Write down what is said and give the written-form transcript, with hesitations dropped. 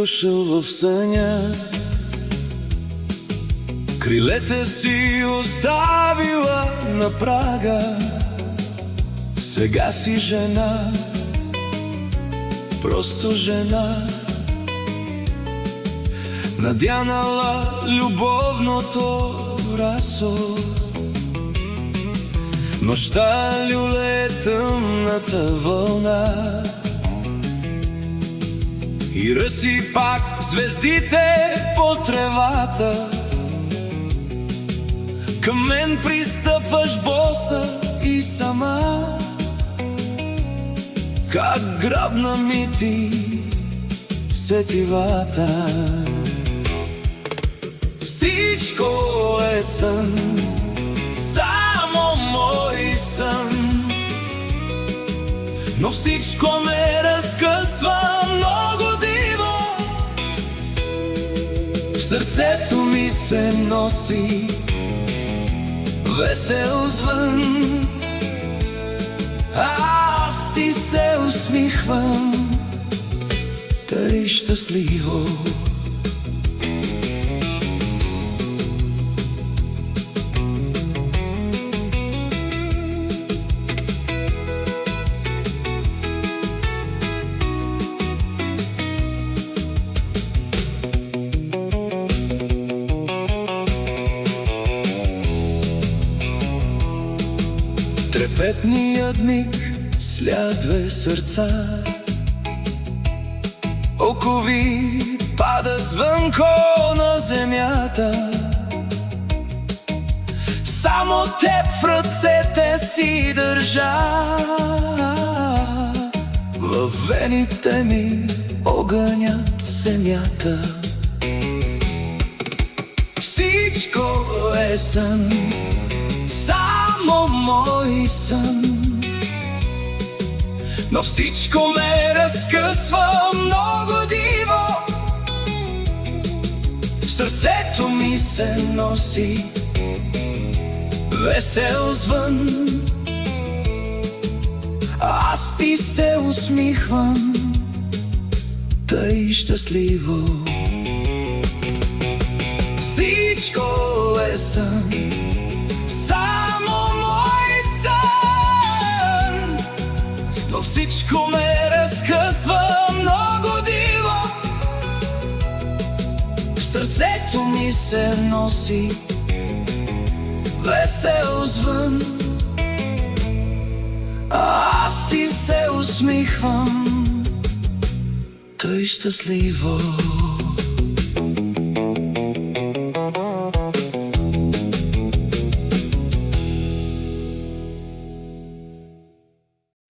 дошъл в съня. Крилете си оставила на прага, сега си жена, просто жена, надянала любовното расо. Нощта люле тъмната вълна и ръси пак звездите по тревата. Към мен пристъпваш боса и сама, как грабна ми ти сетивата. Всичко е сън, само мой сън, но всичко ме разкъсва много диво. В сърцето ми се носи весел звън, аз ти се усмихвам тъй щастливо. Трепетният миг сля две сърца, окови падат звънко на земята. Само теб в ръцете си държа, във вените ми огънят се мята. Всичко е сън, само мой сън, но всичко ме разкъсва много диво. В сърцето ми се носи весел звън, аз ти се усмихвам тъй щастливо. Всичко е сън, но всичко ме разкъсва много диво. В сърцето ми се носи весел звън, аз ти се усмихвам тъй щастливо.